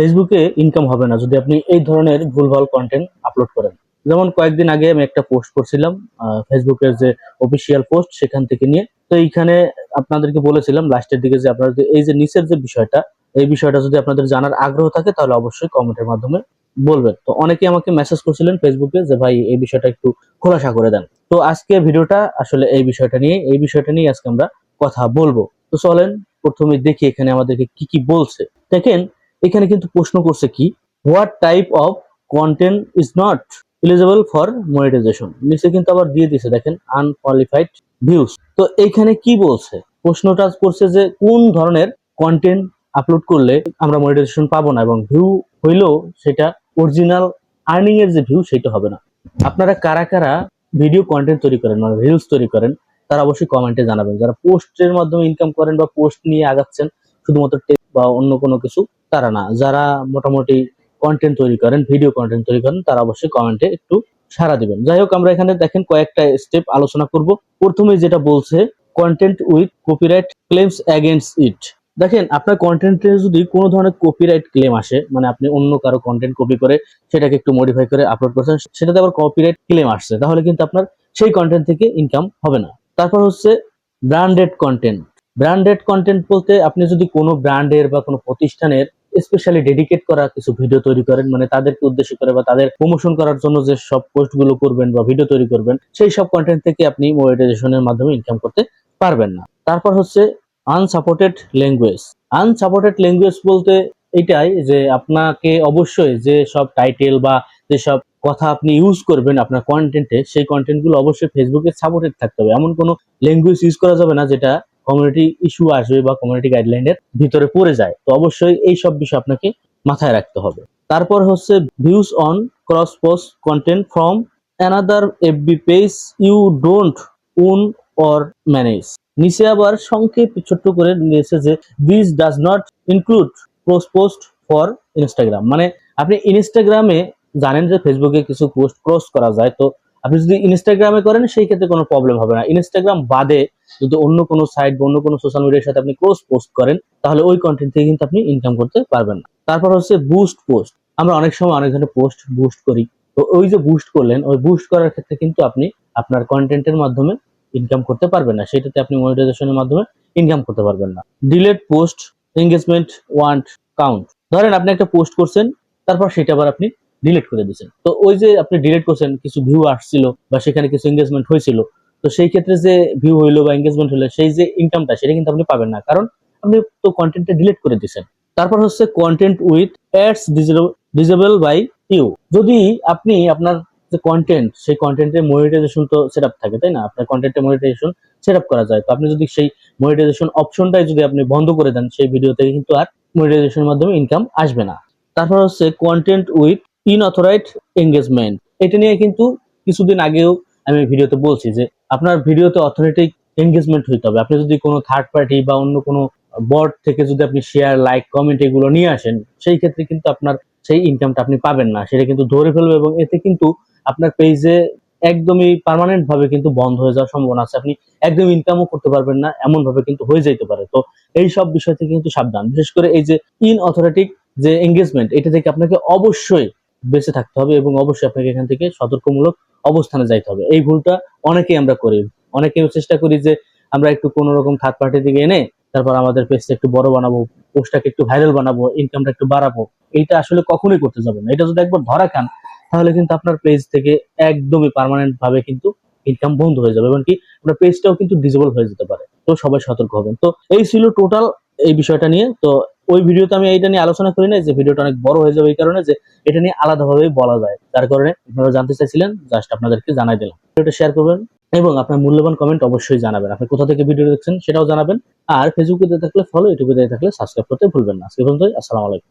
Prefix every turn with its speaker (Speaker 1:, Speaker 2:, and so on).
Speaker 1: ফেসবুকে ইনকাম হবে না যদি আপনি এই ধরনের ভুলভাল কন্টেন্ট আপলোড করেন। যেমন কয়েকদিন আগে আমি একটা পোস্ট করছিলাম ফেসবুকের যে অফিসিয়াল পোস্ট সেখান থেকে নিয়ে। তো এইখানে আপনাদেরকে বলেছিলাম লাস্টের দিকে যে আপনারা এই যে নিচের যে বিষয়টা, এই বিষয়টা যদি আপনাদের জানার আগ্রহ থাকে তাহলে অবশ্যই কমেন্টের মাধ্যমে বলবেন। তো অনেকে আমাকে মেসেজ করছিলেন ফেসবুকে যে ভাই এই বিষয়টা একটু খোলাসা করে দেন। তো আজকে ভিডিওটা আসলে এই বিষয়টা নিয়ে আজকে আমরা কথা বলবো। তো চলেন প্রথমে দেখি এখানে আমাদেরকে কি কি বলছে। দেখেন এখানে কিন্তু প্রশ্ন করছে কি, what type of content is not eligible for monetization. নিচে কিন্তু আবার দিয়ে দিছে দেখেন আনকোয়ালিফাইড ভিউজ। তো এইখানে কি বলছে, প্রশ্নটা করছে যে কোন ধরনের কন্টেন্ট আপলোড করলে আমরা মনিটাইজেশন পাবো না এবং ভিউ হইলেও সেটা অরিজিনাল আর্নিং এর যে ভিউ সেটা হবে না। আপনারা কারা কারা ভিডিও কন্টেন্ট তৈরি করেন মানে রিলস তৈরি করেন তারা অবশ্যই কমেন্টে জানাবেন। যারা পোস্টের মাধ্যমে ইনকাম করেন বা পোস্ট নিয়ে আগাচ্ছেন শুধুমাত্র টেক্সট বা অন্য কোনো কিছু, তারা না, যারা মোটামুটি কন্টেন্ট তৈরি করেন, ভিডিও কন্টেন্ট তৈরি করেন, তারা অবশ্যই কমেন্টে একটু সাড়া দিবেন। যাই হোক, আমরা এখানে দেখেন কয়েকটা স্টেপ আলোচনা করব। প্রথমে যেটা বলছে, content with copyright claims against ইট। দেখেন আপনার কন্টেন্টে যদি কোনো ধরনের কপিরাইট ক্লেম আসে, মানে আপনি অন্য কারো কন্টেন্ট কপি করে সেটাকে একটু মডিফাই করে আপলোড করছেন, সেটাতে আবার কপিরাইট ক্লেম আসছে, তাহলে কিন্তু আপনার সেই কন্টেন্ট থেকে ইনকাম হবে না। তারপর হচ্ছে ব্র্যান্ডেড কন্টেন্ট। ব্র্যান্ডেড কন্টেন্ট বলতে আপনি যদি কোনো ব্র্যান্ডের বা কোনো প্রতিষ্ঠানের স্পেশালি ডেডিকেট করা কিছু ভিডিও তৈরি করেন, মানে তাদেরকে উদ্দেশ্য করে বা তাদের প্রমোশন করার জন্য যে সব পোস্ট গুলো করবেন বা ভিডিও তৈরি করবেন, সেই সব কন্টেন্ট থেকে আপনি মনিটাইজেশনের মাধ্যমে ইনকাম করতে পারবেন না। তারপর হচ্ছে আনসাপোর্টেড ল্যাঙ্গুয়েজ। আনসাপোর্টেড ল্যাঙ্গুয়েজ বলতে এটাই যে আপনাকে অবশ্যই যে সব টাইটেল বা যে সব কথা আপনি ইউজ করবেন আপনার কন্টেন্টে, সেই কন্টেন্ট গুলো অবশ্যই ফেসবুকে সাপোর্টেড থাকতে হবে। এমন কোনো ল্যাঙ্গুয়েজ ইউজ করা যাবে না যেটা কমিউনিটি ইস্যু আসবে বা কমিউনিটি গাইডলাইনের ভিতরে পড়ে যায়। তো অবশ্যই এই সব বিষয় আপনাকে মাথায় রাখতে হবে। তারপর হচ্ছে views on cross post content from another FB page you don't own or manage. নিচে আবার সংক্ষেপ ছোট্ট করে নিয়েছে যে this does not include cross post for Instagram. মানে আপনি ইনস্টাগ্রামে জানেন যে ফেসবুকে কিছু পোস্ট ক্রস করা যায়, তো আপনি যদি ইনস্টাগ্রামে করেন সেই ক্ষেত্রে কোনো প্রবলেম হবে না। ইনস্টাগ্রাম বাদে যদি অন্য কোনো সাইট বা অন্য কোনো সোশ্যাল মিডিয়ার সাথে আপনি ক্রস পোস্ট করেন তাহলে ওই কন্টেন্ট থেকে কিন্তু আপনি ইনকাম করতে পারবেন না। তারপর হচ্ছে বুস্ট পোস্ট। আমরা অনেক সময় অনেক ধরনের পোস্ট বুস্ট করি, তো ওই যে বুস্ট করলেন, ওই বুস্ট করার ক্ষেত্রে কিন্তু আপনি আপনার কন্টেন্টের মাধ্যমে ইনকাম করতে পারবেন না, সেটাতে আপনি মনিটাইজেশনের মাধ্যমে ইনকাম করতে পারবেন না। Delete post engagement want count. ধরেন আপনি একটা পোস্ট করছেন, তারপর সেটা আবার আপনি ডিলিট করে দিয়েছেন, তো ওই যে আপনি ডিলিট করছেন কিছু ভিউ আসছিল বা সেখানে কিছু এঙ্গেজমেন্ট হয়েছিল, তো সেই ক্ষেত্রে যে ভিউ হইলো বা এঙ্গেজমেন্ট হলো সেই যে ইনকামটা সেটা কিন্তু আপনি পাবেন না, কারণ আপনি তো কন্টেন্টটা ডিলিট করে দিয়েছেন। তারপর হচ্ছে content with ads disabled by you. যদি আপনি আপনার যে কন্টেন্ট, সেই কন্টেন্টের মনিটাইজেশন তো সেটআপ থাকে, তাই না? আপনার কন্টেন্টের মনিটাইজেশন সেটআপ করা যায়, তো আপনি যদি সেই মনিটাইজেশন অপশনটাই যদি আপনি বন্ধ করে দেন, সেই ভিডিও থেকে কিন্তু আর মনিটাইজেশনের মাধ্যমে ইনকাম আসবে না। তারপর হচ্ছে কন্টেন্ট উইথ ইনঅথরাইজড এঙ্গেজমেন্ট। এটা নিয়ে কিন্তু কিছুদিন আগেও আমি ভিডিওতে বলছি যে আপনার ভিডিওতে অথেন্টিক এঙ্গেজমেন্ট হইতে হবে। আপনি যদি কোনো থার্ড পার্টি বা অন্য কোনো বট থেকে যদি আপনি শেয়ার, লাইক, কমেন্ট এগুলো নিয়ে আসেন, সেই ক্ষেত্রে কিন্তু আপনার সেই ইনকামটা আপনি পাবেন না, সেটা কিন্তু ধরে ফেলবে এবং এতে কিন্তু আপনার পেজে একদমই পার্মানেন্ট ভাবে কিন্তু বন্ধ হয়ে যাওয়ার সম্ভাবনা আছে। আপনি একদম ইনকামও করতে পারবেন না, এমন ভাবে কিন্তু হয়ে যেতে পারে। তো এই সব বিষয় থেকে কিন্তু সাবধান। বিশেষ করে এই যে ইনঅথরেটিক যে এঙ্গেজমেন্ট, এটা থেকে আপনাকে অবশ্যই বেঁচে থাকতে হবে এবং অবশ্যই আপনাকে এখান থেকে সতর্কমূলক অবস্থানে যাইতে হবে। এই ভুলটা অনেকেই আমরা করি। অনেকেই চেষ্টা করি যে আমরা একটু কোনো রকম থার্ড পার্টি থেকে এনে তারপর আমাদের পেজটা একটু বড় বানাবো, পোস্টটাকে একটু ভাইরাল বানাবো, ইনকামটা একটু বাড়াবো। এইটা আসলে কখনোই করতে যাবেন না। এটা যদি একবার ধরা খান তাহলে কিন্তু আপনার পেজ থেকে একদমই পার্মানেন্ট ভাবে কিন্তু ইনকাম বন্ধ হয়ে যাবে এবং কি আপনার পেজটাও কিন্তু ডিসেবল হয়ে যেতে পারে। তো সবাই সতর্ক হবেন। তো এই ছিল টোটাল এই বিষয়টা নিয়ে। তো ওই ভিডিওতে আমি এইটা নিয়ে আলোচনা করি না, যে ভিডিওটা অনেক বড় হয়ে যাবে এই কারণে যে এটা নিয়ে আলাদাভাবে বলা যায়, তার কারণে আপনারা জানতে চাইছিলেন, জাস্ট আপনাদেরকে জানাই দিলাম। ভিডিওটা শেয়ার করবেন এবং আপনার মূল্যবান কমেন্ট অবশ্যই জানাবেন। আপনি কোথা থেকে ভিডিও দেখছেন সেটাও জানাবেন। আর ফেসবুকে দিয়ে থাকলে ফলো, ইউটিউবে দিয়ে থাকলে সাবস্ক্রাইব করতে ভুলবেন না। আজকে পর্যন্ত, আসসালামু আলাইকুম।